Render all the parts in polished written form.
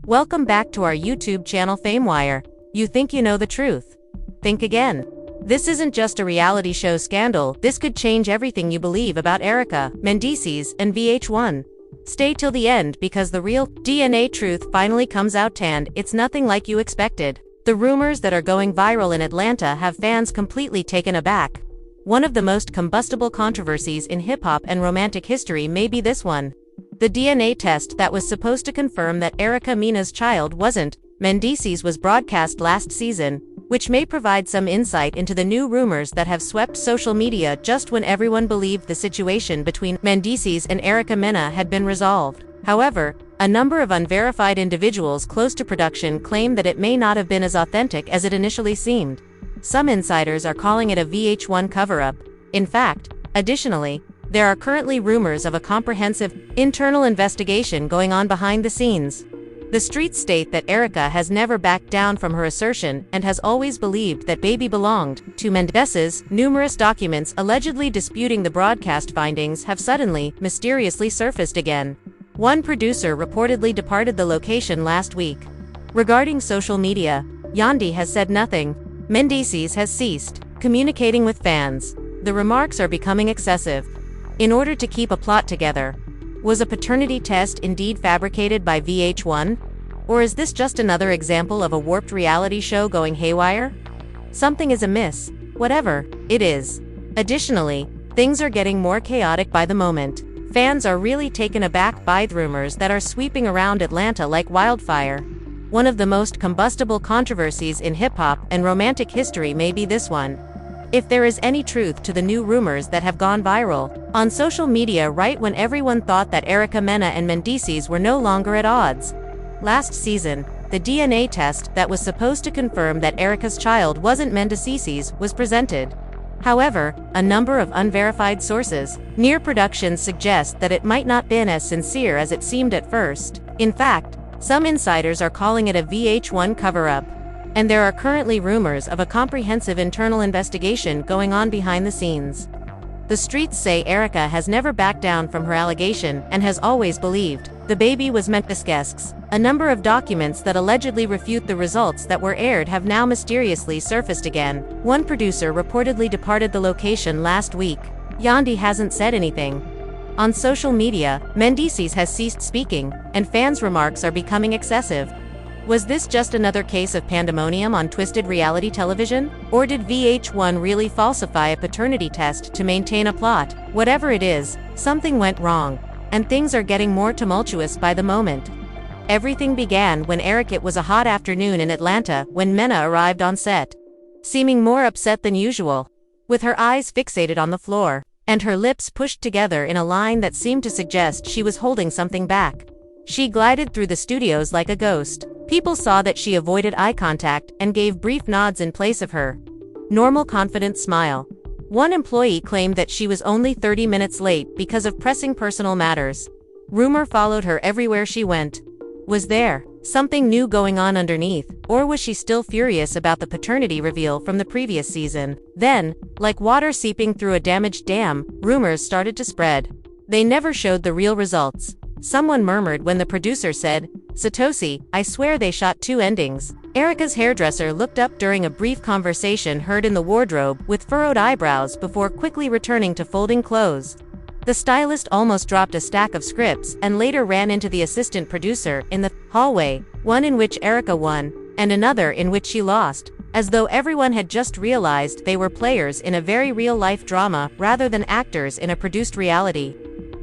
Welcome back to our YouTube channel FameWire. You think you know the truth? Think again. This isn't just a reality show scandal, this could change everything you believe about Yandy, Mendeecees, and VH1. Stay till the end because the real DNA truth finally comes out and it's nothing like you expected. The rumors that are going viral in Atlanta have fans completely taken aback. One of the most combustible controversies in hip-hop and romantic history may be this one. The DNA test that was supposed to confirm that Mina's child wasn't Mendeecees was broadcast last season, which may provide some insight into the new rumors that have swept social media just when everyone believed the situation between Mendeecees and Mina had been resolved. However, a number of unverified individuals close to production claim that it may not have been as authentic as it initially seemed. Some insiders are calling it a VH1 cover-up. In fact, additionally, there are currently rumors of a comprehensive internal investigation going on behind the scenes. The streets state that Yandy has never backed down from her assertion and has always believed that baby belonged to Mendeecees. Numerous documents allegedly disputing the broadcast findings have suddenly, mysteriously surfaced again. One producer reportedly departed the location last week. Regarding social media, Yandy has said nothing. Mendeecees has ceased communicating with fans. The remarks are becoming excessive. In order to keep a plot together, was a paternity test indeed fabricated by VH1? Or is this just another example of a warped reality show going haywire? Something is amiss, whatever it is. Additionally, things are getting more chaotic by the moment. Fans are really taken aback by the rumors that are sweeping around Atlanta like wildfire. One of the most combustible controversies in hip-hop and romantic history may be this one. If there is any truth to the new rumors that have gone viral on social media right when everyone thought that Mina and Mendeecees were no longer at odds. Last season, the DNA test that was supposed to confirm that Yandy's child wasn't Mendeecees was presented. However, a number of unverified sources near production suggest that it might not been as sincere as it seemed at first. In fact, some insiders are calling it a VH1 cover-up. And there are currently rumors of a comprehensive internal investigation going on behind the scenes. The streets say Yandy has never backed down from her allegation and has always believed the baby was Mendeecees. A number of documents that allegedly refute the results that were aired have now mysteriously surfaced again. One producer reportedly departed the location last week. Yandy hasn't said anything. On social media, Mendeecees has ceased speaking, and fans' remarks are becoming excessive. Was this just another case of pandemonium on twisted reality television? Or did VH1 really falsify a paternity test to maintain a plot? Whatever it is, something went wrong, and things are getting more tumultuous by the moment. Everything began when it was a hot afternoon in Atlanta when Mena arrived on set. Seeming more upset than usual, with her eyes fixated on the floor, and her lips pushed together in a line that seemed to suggest she was holding something back. She glided through the studios like a ghost. People saw that she avoided eye contact and gave brief nods in place of her normal confident smile. One employee claimed that she was only 30 minutes late because of pressing personal matters. Rumor followed her everywhere she went. Was there something new going on underneath, or was she still furious about the paternity reveal from the previous season? Then, like water seeping through a damaged dam, rumors started to spread. They never showed the real results. Someone murmured when the producer said, "Satoshi, I swear they shot 2 endings." Yandy's hairdresser looked up during a brief conversation heard in the wardrobe with furrowed eyebrows before quickly returning to folding clothes. The stylist almost dropped a stack of scripts and later ran into the assistant producer in the hallway, one in which Yandy won, and another in which she lost, as though everyone had just realized they were players in a very real-life drama rather than actors in a produced reality.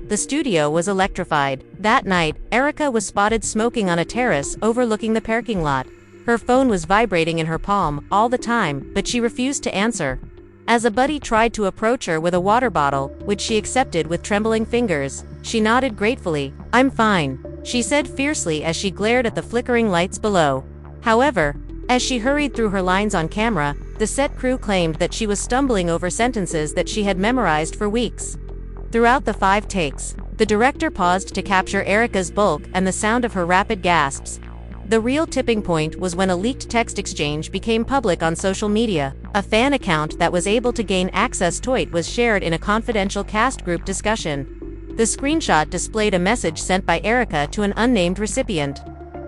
The studio was electrified. That night, Yandy was spotted smoking on a terrace overlooking the parking lot. Her phone was vibrating in her palm all the time, but she refused to answer. As a buddy tried to approach her with a water bottle, which she accepted with trembling fingers, she nodded gratefully. "I'm fine," she said fiercely as she glared at the flickering lights below. However, as she hurried through her lines on camera, the set crew claimed that she was stumbling over sentences that she had memorized for weeks. Throughout the 5 takes, the director paused to capture Yandy's bulk and the sound of her rapid gasps. The real tipping point was when a leaked text exchange became public on social media. A fan account that was able to gain access to it was shared in a confidential cast group discussion. The screenshot displayed a message sent by Yandy to an unnamed recipient.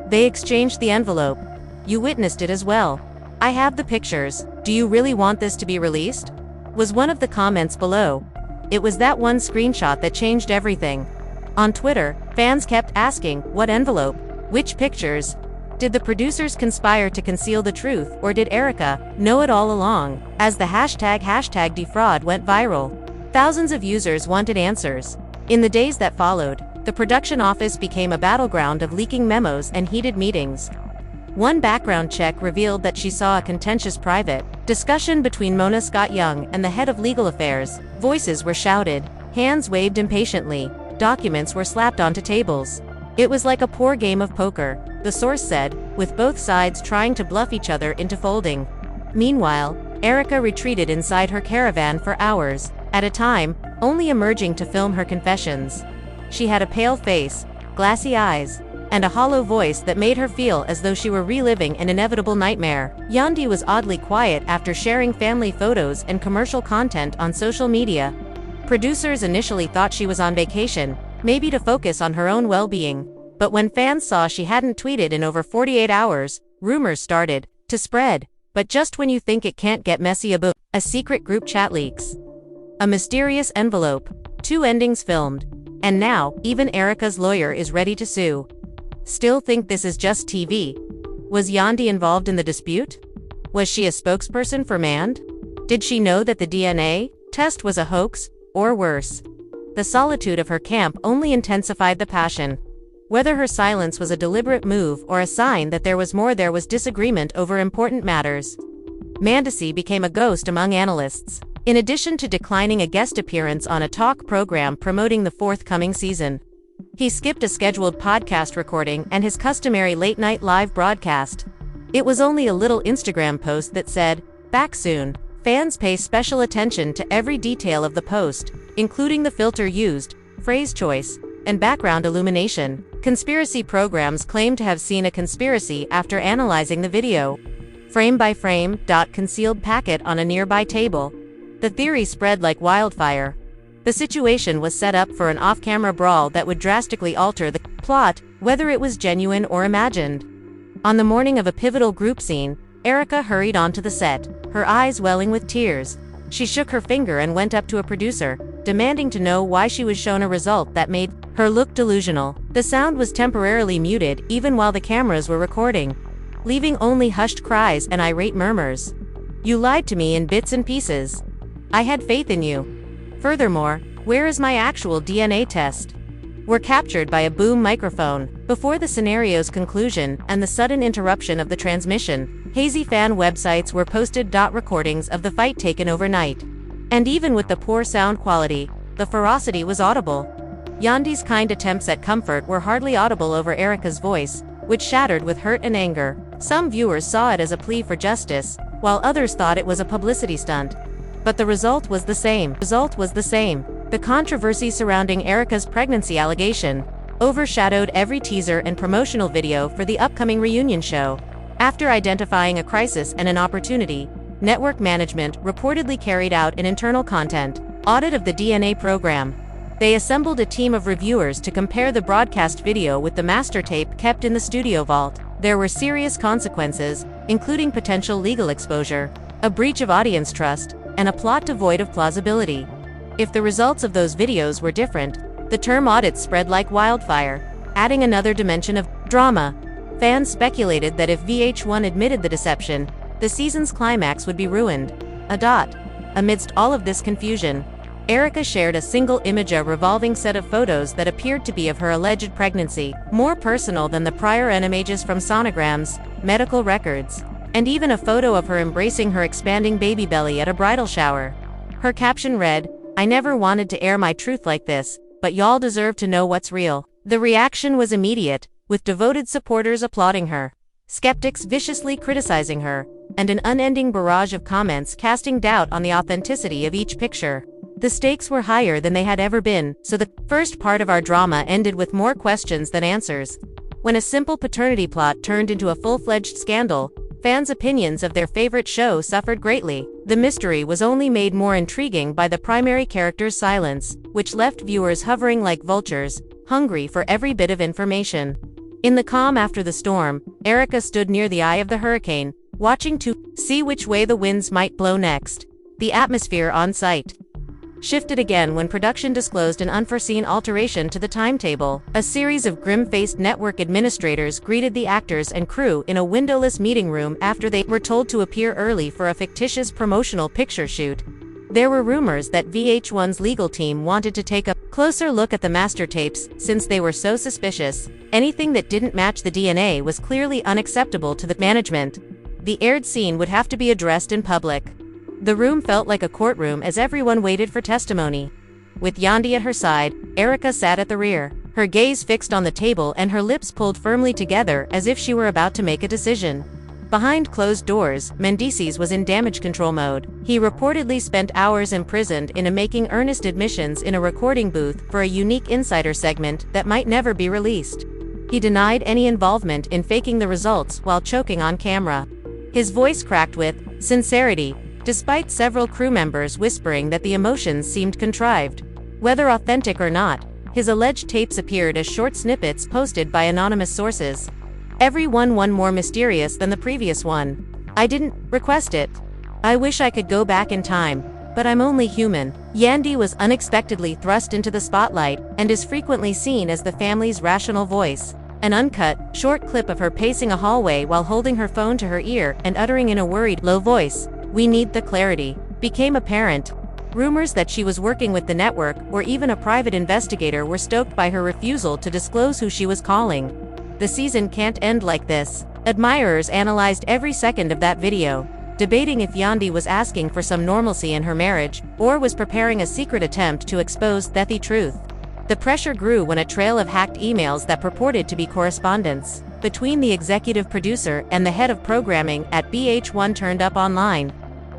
They exchanged the envelope. You witnessed it as well. I have the pictures. Do you really want this to be released? Was one of the comments below. It was that one screenshot that changed everything. On Twitter, fans kept asking, what envelope? Which pictures? Did the producers conspire to conceal the truth, or did Erica know it all along? As the hashtag defraud went viral, thousands of users wanted answers. In the days that followed, the production office became a battleground of leaking memos and heated meetings. One background check revealed that she saw a contentious private discussion between Mona Scott-Young and the head of legal affairs. Voices were shouted, hands waved impatiently, documents were slapped onto tables. It was like a poor game of poker, the source said, with both sides trying to bluff each other into folding. Meanwhile, Erica retreated inside her caravan for hours at a time, only emerging to film her confessions. She had a pale face, glassy eyes, and a hollow voice that made her feel as though she were reliving an inevitable nightmare. Yandy was oddly quiet after sharing family photos and commercial content on social media. Producers initially thought she was on vacation, maybe to focus on her own well-being. But when fans saw she hadn't tweeted in over 48 hours, rumors started to spread. But just when you think it can't get messy, a secret group chat leaks. A mysterious envelope, 2 endings filmed, and now, even Erica's lawyer is ready to sue. Still think this is just TV? Was Yandy involved in the dispute? Was she a spokesperson for Mand? Did she know that the DNA test was a hoax, or worse? The solitude of her camp only intensified the passion. Whether her silence was a deliberate move or a sign that there was more, there was disagreement over important matters. Mendeecees became a ghost among analysts. In addition to declining a guest appearance on a talk program promoting the forthcoming season, he skipped a scheduled podcast recording and his customary late-night live broadcast. It was only a little Instagram post that said, "Back soon." Fans pay special attention to every detail of the post, including the filter used, phrase choice, and background illumination. Conspiracy programs claim to have seen a conspiracy after analyzing the video. Frame by frame, concealed packet on a nearby table. The theory spread like wildfire. The situation was set up for an off-camera brawl that would drastically alter the plot, whether it was genuine or imagined. On the morning of a pivotal group scene, Erica hurried onto the set, her eyes welling with tears. She shook her finger and went up to a producer, demanding to know why she was shown a result that made her look delusional. The sound was temporarily muted even while the cameras were recording, leaving only hushed cries and irate murmurs. "You lied to me in bits and pieces. I had faith in you. Furthermore, where is my actual DNA test?" Were captured by a boom microphone. Before the scenario's conclusion and the sudden interruption of the transmission, hazy fan websites were posted recordings of the fight taken overnight. And even with the poor sound quality, the ferocity was audible. Yandy's kind attempts at comfort were hardly audible over Erica's voice, which shattered with hurt and anger. Some viewers saw it as a plea for justice, while others thought it was a publicity stunt. But the result was the same. The controversy surrounding Erica's pregnancy allegation overshadowed every teaser and promotional video for the upcoming reunion show. After identifying a crisis and an opportunity, network management reportedly carried out an internal content audit of the DNA program. They assembled a team of reviewers to compare the broadcast video with the master tape kept in the studio vault. There were serious consequences, including potential legal exposure, a breach of audience trust, and a plot devoid of plausibility. If the results of those videos were different, the term audit spread like wildfire, adding another dimension of drama. Fans speculated that if VH1 admitted the deception, the season's climax would be ruined. Amidst all of this confusion, Erica shared a single image, a revolving set of photos that appeared to be of her alleged pregnancy, more personal than the prior images from sonograms, medical records, and even a photo of her embracing her expanding baby belly at a bridal shower. Her caption read, "I never wanted to air my truth like this, but y'all deserve to know what's real." The reaction was immediate, with devoted supporters applauding her, skeptics viciously criticizing her, and an unending barrage of comments casting doubt on the authenticity of each picture. The stakes were higher than they had ever been, so the first part of our drama ended with more questions than answers. When a simple paternity plot turned into a full-fledged scandal, fans' opinions of their favorite show suffered greatly. The mystery was only made more intriguing by the primary character's silence, which left viewers hovering like vultures, hungry for every bit of information. In the calm after the storm, Erica stood near the eye of the hurricane, watching to see which way the winds might blow next. The atmosphere on site shifted again when production disclosed an unforeseen alteration to the timetable. A series of grim-faced network administrators greeted the actors and crew in a windowless meeting room after they were told to appear early for a fictitious promotional picture shoot. There were rumors that VH1's legal team wanted to take a closer look at the master tapes since they were so suspicious. Anything that didn't match the DNA was clearly unacceptable to the management. The aired scene would have to be addressed in public. The room felt like a courtroom as everyone waited for testimony. With Yandy at her side, Erica sat at the rear, her gaze fixed on the table and her lips pulled firmly together as if she were about to make a decision. Behind closed doors, Mendeecees was in damage control mode. He reportedly spent hours imprisoned in making earnest admissions in a recording booth for a unique insider segment that might never be released. He denied any involvement in faking the results while choking on camera. His voice cracked with sincerity, despite several crew members whispering that the emotions seemed contrived. Whether authentic or not, his alleged tapes appeared as short snippets posted by anonymous sources. Every one more mysterious than the previous one. I didn't request it. I wish I could go back in time, but I'm only human. Yandy was unexpectedly thrust into the spotlight and is frequently seen as the family's rational voice. An uncut, short clip of her pacing a hallway while holding her phone to her ear and uttering in a worried, low voice, "We need the clarity," became apparent. Rumors that she was working with the network or even a private investigator were stoked by her refusal to disclose who she was calling. The season can't end like this. Admirers analyzed every second of that video, debating if Yandy was asking for some normalcy in her marriage or was preparing a secret attempt to expose the truth. The pressure grew when a trail of hacked emails that purported to be correspondence between the executive producer and the head of programming at VH1 turned up online.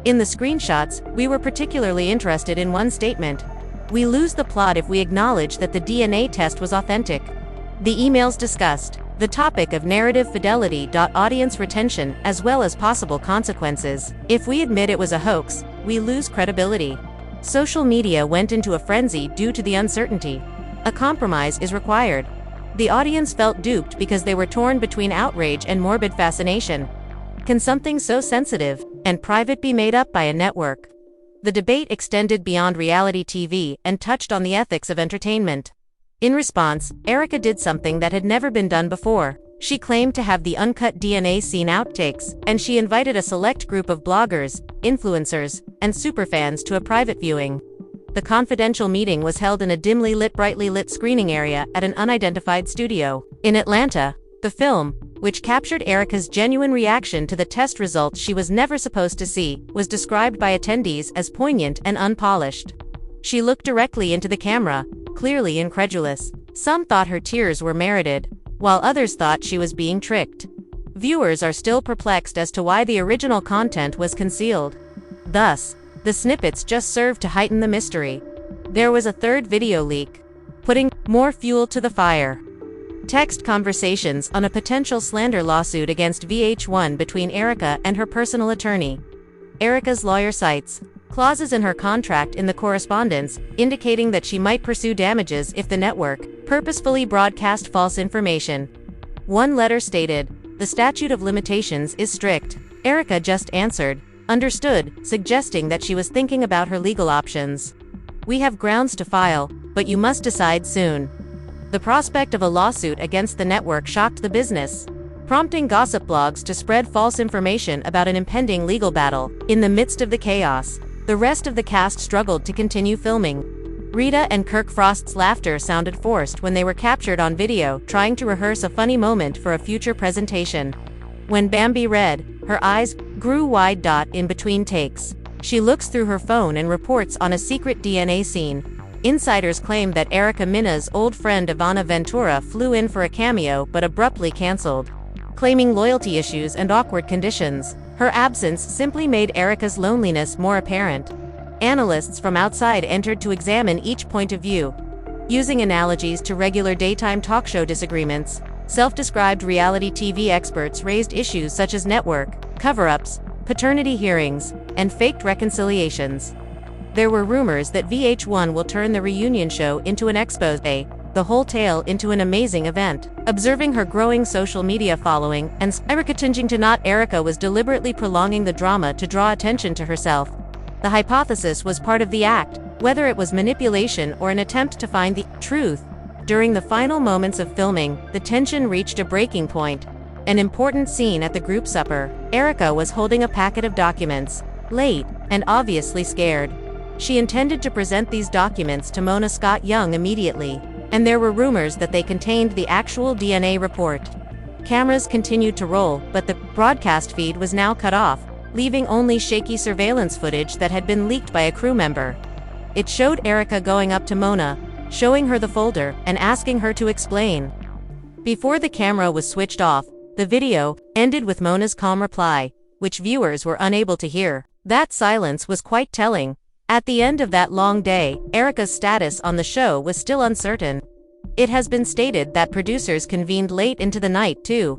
In the screenshots, we were particularly interested in one statement. "We lose the plot if we acknowledge that the DNA test was authentic." The emails discussed the topic of narrative fidelity, audience retention, as well as possible consequences. If we admit it was a hoax, we lose credibility. Social media went into a frenzy due to the uncertainty. A compromise is required. The audience felt duped because they were torn between outrage and morbid fascination. Can something so sensitive and private be made up by a network? The debate extended beyond reality TV and touched on the ethics of entertainment. In response, Erica did something that had never been done before. She claimed to have the uncut DNA scene outtakes, and she invited a select group of bloggers, influencers, and superfans to a private viewing. The confidential meeting was held in a dimly lit, brightly lit screening area at an unidentified studio in Atlanta. The film, which captured Erica's genuine reaction to the test results she was never supposed to see, was described by attendees as poignant and unpolished. She looked directly into the camera, clearly incredulous. Some thought her tears were merited, while others thought she was being tricked. Viewers are still perplexed as to why the original content was concealed. Thus, the snippets just served to heighten the mystery. There was a third video leak, putting more fuel to the fire. Text conversations on a potential slander lawsuit against VH1 between Erica and her personal attorney. Erica's lawyer cites clauses in her contract in the correspondence indicating that she might pursue damages if the network purposefully broadcast false information. One letter stated, "The statute of limitations is strict." Erica just answered, "Understood," suggesting that she was thinking about her legal options. "We have grounds to file, but you must decide soon." The prospect of a lawsuit against the network shocked the business, prompting gossip blogs to spread false information about an impending legal battle. In the midst of the chaos, the rest of the cast struggled to continue filming. Rita and Kirk Frost's laughter sounded forced when they were captured on video trying to rehearse a funny moment for a future presentation. When Bambi read, her eyes grew wide. In between takes, she looks through her phone and reports on a secret DNA scene. Insiders claim that Erica Mina's old friend Ivana Ventura flew in for a cameo but abruptly canceled, claiming loyalty issues and awkward conditions. Her absence simply made Erica's loneliness more apparent. Analysts from outside entered to examine each point of view. Using analogies to regular daytime talk show disagreements, self-described reality TV experts raised issues such as network cover-ups, paternity hearings, and faked reconciliations. There were rumors that VH1 will turn the reunion show into an expose. The the whole tale into an amazing event. Observing her growing social media following and skyrocketing to not, Erica was deliberately prolonging the drama to draw attention to herself. The hypothesis was part of the act, whether it was manipulation or an attempt to find the truth. During the final moments of filming, the tension reached a breaking point. An important scene at the group supper, Erica was holding a packet of documents, late, and obviously scared. She intended to present these documents to Mona Scott Young immediately, and there were rumors that they contained the actual DNA report. Cameras continued to roll, but the broadcast feed was now cut off, leaving only shaky surveillance footage that had been leaked by a crew member. It showed Erica going up to Mona, showing her the folder, and asking her to explain. Before the camera was switched off, the video ended with Mona's calm reply, which viewers were unable to hear. That silence was quite telling. At the end of that long day, Erica's status on the show was still uncertain. It has been stated that producers convened late into the night to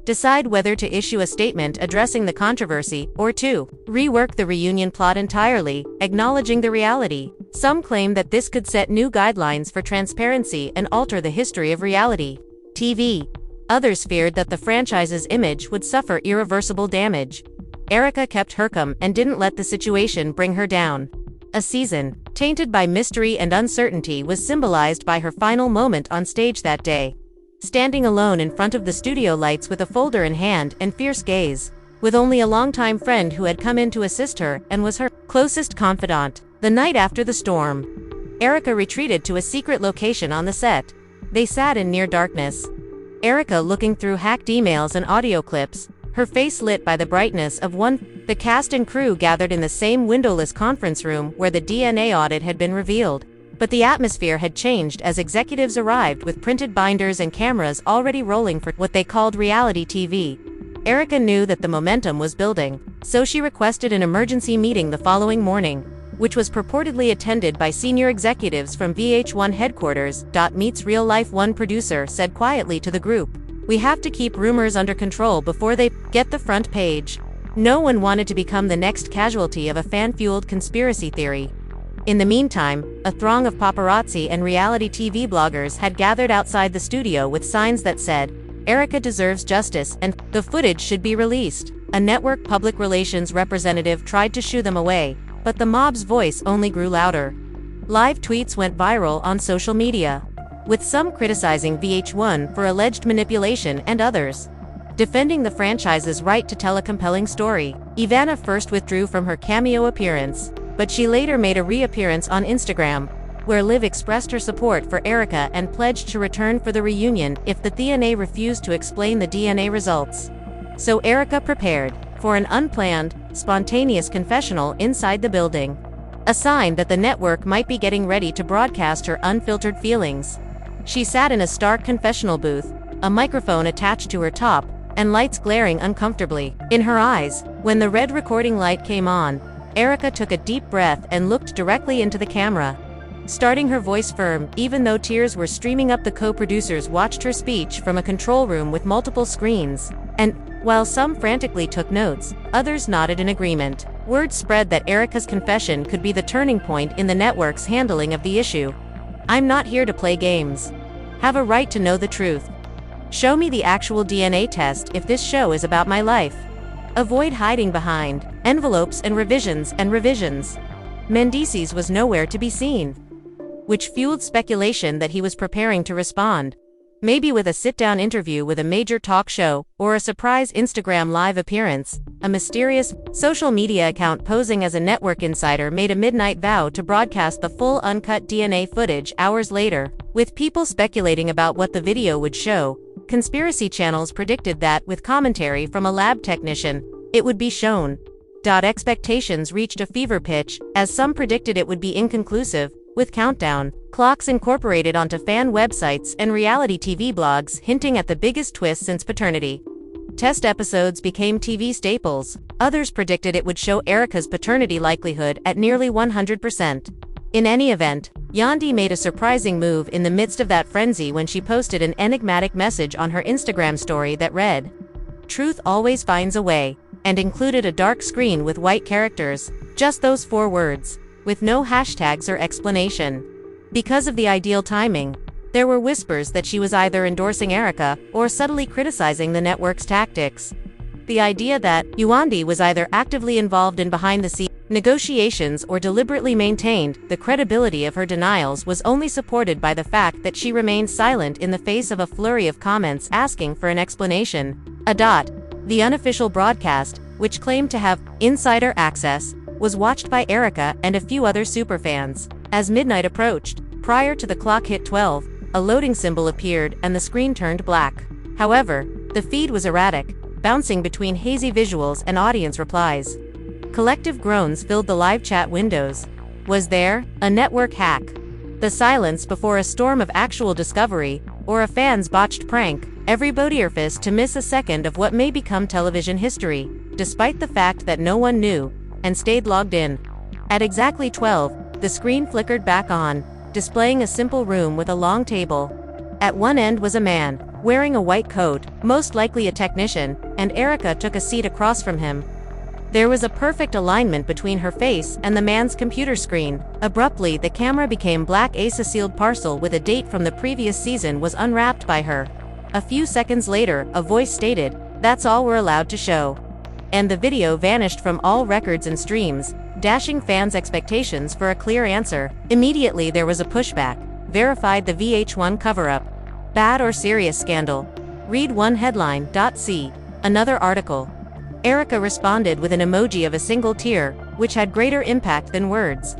decide whether to issue a statement addressing the controversy or to rework the reunion plot entirely, acknowledging the reality. Some claim that this could set new guidelines for transparency and alter the history of reality TV. Others feared that the franchise's image would suffer irreversible damage. Erica kept her calm and didn't let the situation bring her down. A season tainted by mystery and uncertainty was symbolized by her final moment on stage that day. Standing alone in front of the studio lights with a folder in hand and fierce gaze, with only a longtime friend who had come in to assist her and was her closest confidant. The night after the storm, Erica retreated to a secret location on the set. They sat in near darkness. Erica looking through hacked emails and audio clips, her face lit by the brightness of one. The cast and crew gathered in the same windowless conference room where the DNA audit had been revealed. But the atmosphere had changed as executives arrived with printed binders and cameras already rolling for what they called reality TV. Erica knew that the momentum was building, so she requested an emergency meeting the following morning, which was purportedly attended by senior executives from VH1 headquarters. Meets Real Life One producer said quietly to the group, "We have to keep rumors under control before they get the front page." No one wanted to become the next casualty of a fan-fueled conspiracy theory. In the meantime, a throng of paparazzi and reality TV bloggers had gathered outside the studio with signs that said, "Erica deserves justice," and "the footage should be released." A network public relations representative tried to shoo them away, but the mob's voice only grew louder. Live tweets went viral on social media, with some criticizing VH1 for alleged manipulation and others defending the franchise's right to tell a compelling story. Ivana first withdrew from her cameo appearance, but she later made a reappearance on Instagram, where Liv expressed her support for Erica and pledged to return for the reunion if the TNA refused to explain the DNA results. So Erica prepared for an unplanned, spontaneous confessional inside the building, a sign that the network might be getting ready to broadcast her unfiltered feelings. She sat in a stark confessional booth, a microphone attached to her top, and lights glaring uncomfortably in her eyes. When the red recording light came on, Erica took a deep breath and looked directly into the camera, starting her voice firm. Even though tears were streaming up, the co-producers watched her speech from a control room with multiple screens, and while some frantically took notes, others nodded in agreement. Word spread that Erica's confession could be the turning point in the network's handling of the issue. "I'm not here to play games. Have a right to know the truth. Show me the actual DNA test if this show is about my life. Avoid hiding behind envelopes and revisions and revisions." Mendeecees was nowhere to be seen, which fueled speculation that he was preparing to respond, maybe with a sit-down interview with a major talk show or a surprise Instagram live appearance. A mysterious social media account posing as a network insider made a midnight vow to broadcast the full uncut DNA footage hours later. With people speculating about what the video would show, conspiracy channels predicted that, with commentary from a lab technician, it would be shown. Expectations reached a fever pitch, as some predicted it would be inconclusive, with countdown clocks incorporated onto fan websites and reality TV blogs hinting at the biggest twist since paternity test episodes became TV staples. Others predicted it would show Erica's paternity likelihood at nearly 100%. In any event, Yandy made a surprising move in the midst of that frenzy when she posted an enigmatic message on her Instagram story that read, "Truth always finds a way," and included a dark screen with white characters, just those 4 words, with no hashtags or explanation. Because of the ideal timing, There were whispers that she was either endorsing Erika or subtly criticizing the network's tactics. The idea that Yandy was either actively involved in behind-the-scenes negotiations or deliberately maintained the credibility of her denials was only supported by the fact that she remained silent in the face of a flurry of comments asking for an explanation. The unofficial broadcast, which claimed to have insider access, was watched by Erika and a few other superfans. As midnight approached, prior to the clock hit 12, a loading symbol appeared and the screen turned black. However, the feed was erratic, bouncing between hazy visuals and audience replies. Collective groans filled the live chat windows. Was there a network hack? The silence before a storm of actual discovery, or a fan's botched prank, everybody refused to miss a second of what may become television history, despite the fact that no one knew, and stayed logged in. At exactly 12, the screen flickered back on, displaying a simple room with a long table. At one end was a man, wearing a white coat, most likely a technician, and Erika took a seat across from him. There was a perfect alignment between her face and the man's computer screen. Abruptly, the camera became black as a sealed parcel with a date from the previous season was unwrapped by her. A few seconds later, a voice stated, "That's all we're allowed to show." And the video vanished from all records and streams, dashing fans' expectations for a clear answer. Immediately there was a pushback. Verified the VH1 cover-up. Bad or serious scandal? Read one headline. See another article. Erika responded with an emoji of a single tear, which had greater impact than words.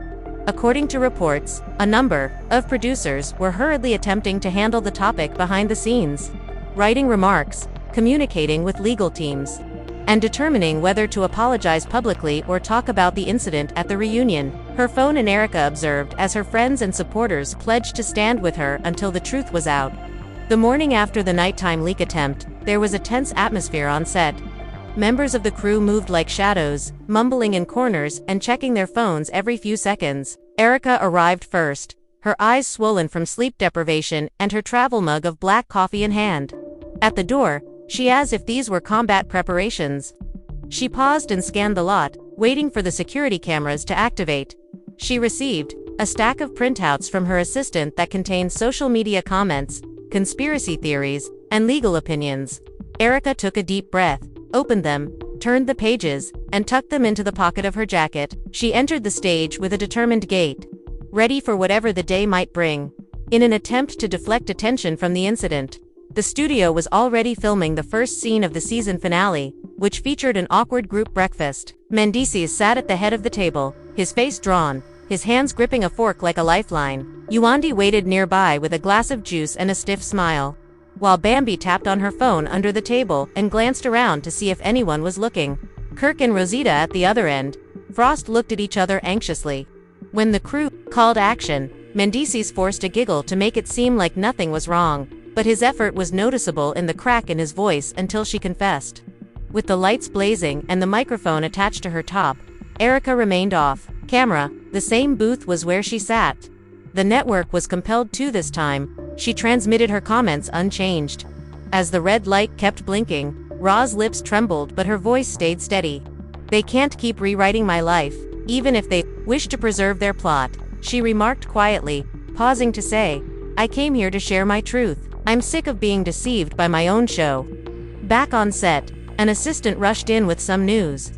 According to reports, a number of producers were hurriedly attempting to handle the topic behind the scenes, writing remarks, communicating with legal teams, and determining whether to apologize publicly or talk about the incident at the reunion. Her phone and Erika observed as her friends and supporters pledged to stand with her until the truth was out. The morning after the nighttime leak attempt, there was a tense atmosphere on set. Members of the crew moved like shadows, mumbling in corners and checking their phones every few seconds. Erika arrived first, her eyes swollen from sleep deprivation and her travel mug of black coffee in hand. At the door, she asked if these were combat preparations. She paused and scanned the lot, waiting for the security cameras to activate. She received a stack of printouts from her assistant that contained social media comments, conspiracy theories, and legal opinions. Erika took a deep breath, opened them, turned the pages, and tucked them into the pocket of her jacket. She entered the stage with a determined gait, ready for whatever the day might bring. In an attempt to deflect attention from the incident, the studio was already filming the first scene of the season finale, which featured an awkward group breakfast. Mendeecees sat at the head of the table, his face drawn, his hands gripping a fork like a lifeline. Yandy waited nearby with a glass of juice and a stiff smile, while Bambi tapped on her phone under the table and glanced around to see if anyone was looking. Kirk and Rosita at the other end, Frost looked at each other anxiously. When the crew called action, Mendeecees forced a giggle to make it seem like nothing was wrong, but his effort was noticeable in the crack in his voice until she confessed. With the lights blazing and the microphone attached to her top, Erika remained off camera. The same booth was where she sat. The network was compelled to this time. She transmitted her comments unchanged. As the red light kept blinking, Ra's lips trembled but her voice stayed steady. "They can't keep rewriting my life, even if they wish to preserve their plot," she remarked quietly, pausing to say, "I came here to share my truth. I'm sick of being deceived by my own show." Back on set, an assistant rushed in with some news.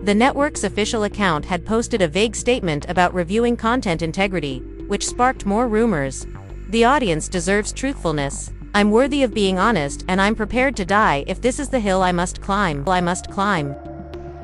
The network's official account had posted a vague statement about reviewing content integrity, which sparked more rumors. "The audience deserves truthfulness. I'm worthy of being honest and I'm prepared to die if this is the hill I must climb."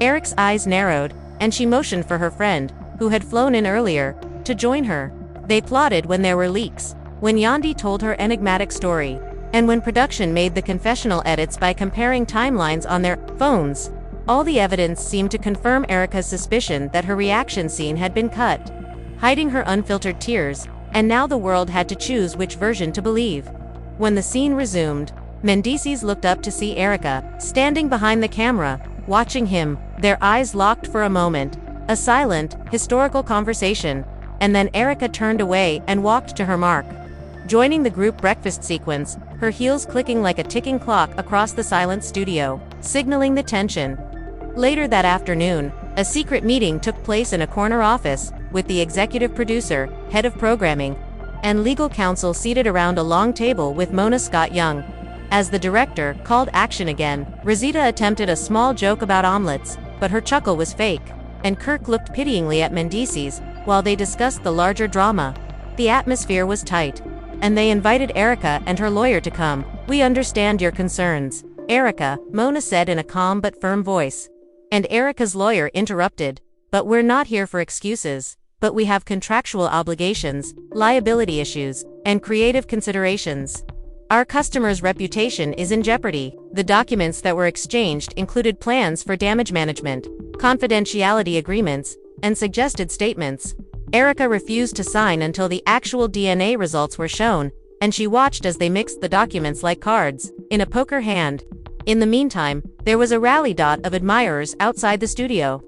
Eric's eyes narrowed, and she motioned for her friend, who had flown in earlier, to join her. They plotted when there were leaks, when Yandy told her enigmatic story, and when production made the confessional edits by comparing timelines on their phones. All the evidence seemed to confirm Erika's suspicion that her reaction scene had been cut, hiding her unfiltered tears, and now the world had to choose which version to believe. When the scene resumed, Mendeecees looked up to see Erika, standing behind the camera, watching him. Their eyes locked for a moment, a silent, historical conversation, and then Erika turned away and walked to her mark, joining the group breakfast sequence, her heels clicking like a ticking clock across the silent studio, signaling the tension. Later that afternoon, a secret meeting took place in a corner office, with the executive producer, head of programming, and legal counsel seated around a long table with Mona Scott-Young. As the director called action again, Rosita attempted a small joke about omelets, but her chuckle was fake, and Kirk looked pityingly at Mendeecees while they discussed the larger drama. The atmosphere was tight, and they invited Erica and her lawyer to come. "We understand your concerns, Erica," Mona said in a calm but firm voice. And Erica's lawyer interrupted, "But we're not here for excuses, but we have contractual obligations, liability issues, and creative considerations. Our customer's reputation is in jeopardy." The documents that were exchanged included plans for damage management, confidentiality agreements, and suggested statements. Erica refused to sign until the actual DNA results were shown, and she watched as they mixed the documents like cards in a poker hand. In the meantime, there was a rally of admirers outside the studio.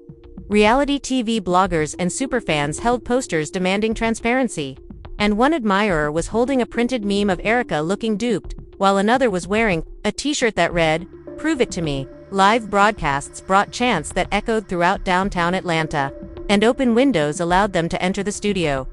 Reality TV bloggers and superfans held posters demanding transparency. And one admirer was holding a printed meme of Erica looking duped, while another was wearing a t-shirt that read, "Prove it to me." Live broadcasts brought chants that echoed throughout downtown Atlanta, and open windows allowed them to enter the studio.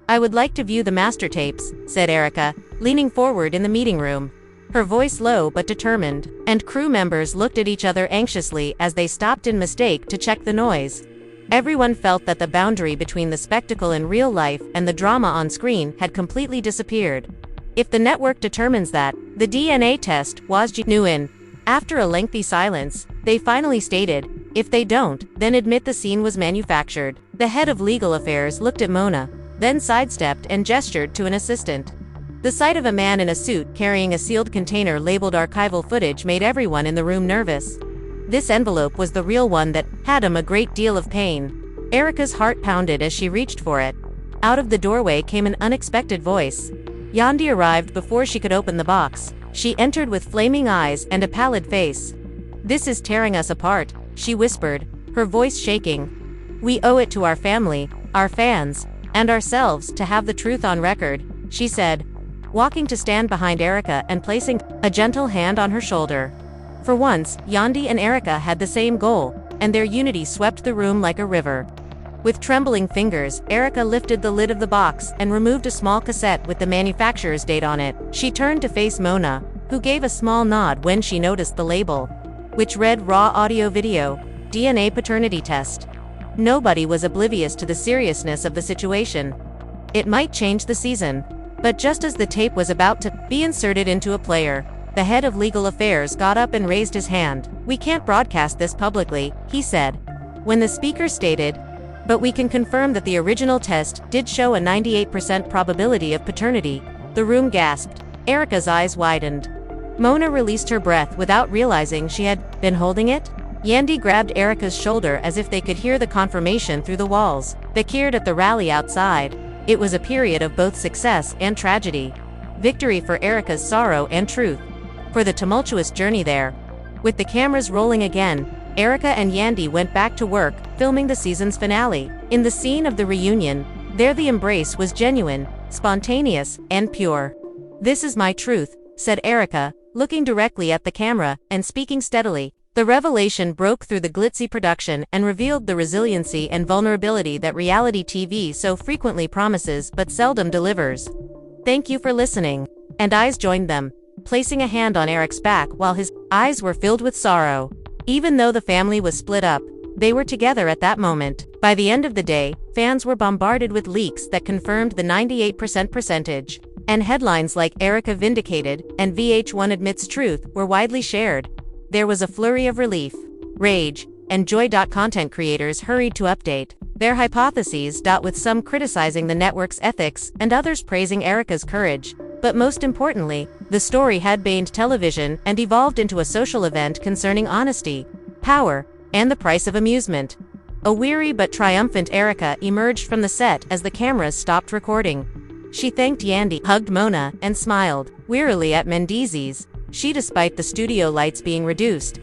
"I would like to view the master tapes," said Erica, leaning forward in the meeting room, her voice low but determined, and crew members looked at each other anxiously as they stopped in mistake to check the noise. Everyone felt that the boundary between the spectacle in real life and the drama on screen had completely disappeared. "If the network determines that the DNA test was genuine," after a lengthy silence, they finally stated, "If they don't, then admit the scene was manufactured." The head of legal affairs looked at Mona, then sidestepped and gestured to an assistant. The sight of a man in a suit carrying a sealed container labeled archival footage made everyone in the room nervous. This envelope was the real one that had him a great deal of pain. Erica's heart pounded as she reached for it. Out of the doorway came an unexpected voice. Yandy arrived before she could open the box. She entered with flaming eyes and a pallid face. "This is tearing us apart," she whispered, her voice shaking. "We owe it to our family, our fans, and ourselves to have the truth on record," she said, walking to stand behind Erica and placing a gentle hand on her shoulder. For once, Yandy and Erica had the same goal, and their unity swept the room like a river. With trembling fingers, Erica lifted the lid of the box and removed a small cassette with the manufacturer's date on it. She turned to face Mona, who gave a small nod when she noticed the label, which read "Raw Audio Video, DNA Paternity Test." Nobody was oblivious to the seriousness of the situation. It might change the season. But just as the tape was about to be inserted into a player, the head of legal affairs got up and raised his hand. "We can't broadcast this publicly," he said. When the speaker stated, "But we can confirm that the original test did show a 98% probability of paternity," the room gasped. Erica's eyes widened. Mona released her breath without realizing she had been holding it. Yandy grabbed Erica's shoulder as if they could hear the confirmation through the walls. They cheered at the rally outside. It was a period of both success and tragedy. Victory for Erica's sorrow and truth. For the tumultuous journey there. With the cameras rolling again, Erica and Yandy went back to work, filming the season's finale. In the scene of the reunion, there the embrace was genuine, spontaneous, and pure. "This is my truth," said Erica, looking directly at the camera and speaking steadily. The revelation broke through the glitzy production and revealed the resiliency and vulnerability that reality TV so frequently promises but seldom delivers. "Thank you for listening." And eyes joined them, placing a hand on Eric's back while his eyes were filled with sorrow. Even though the family was split up, they were together at that moment. By the end of the day, fans were bombarded with leaks that confirmed the 98% percentage, and headlines like "Erica Vindicated" and "VH1 Admits Truth" were widely shared. There was a flurry of relief, rage, and joy. Content creators hurried to update their hypotheses. With some criticizing the network's ethics and others praising Erica's courage. But most importantly, the story had baned television and evolved into a social event concerning honesty, power, and the price of amusement. A weary but triumphant Erica emerged from the set as the cameras stopped recording. She thanked Yandy, hugged Mona, and smiled wearily at Mendeecees. She, despite the studio lights being reduced.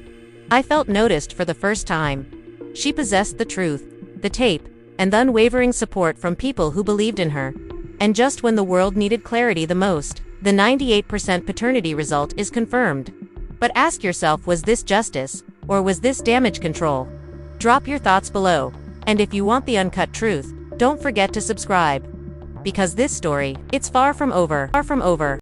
"I felt noticed for the first time." She possessed the truth, the tape, and the unwavering support from people who believed in her. And just when the world needed clarity the most, the 98% paternity result is confirmed. But ask yourself, was this justice, or was this damage control? Drop your thoughts below, and if you want the uncut truth, don't forget to subscribe. because this story, it's far from over.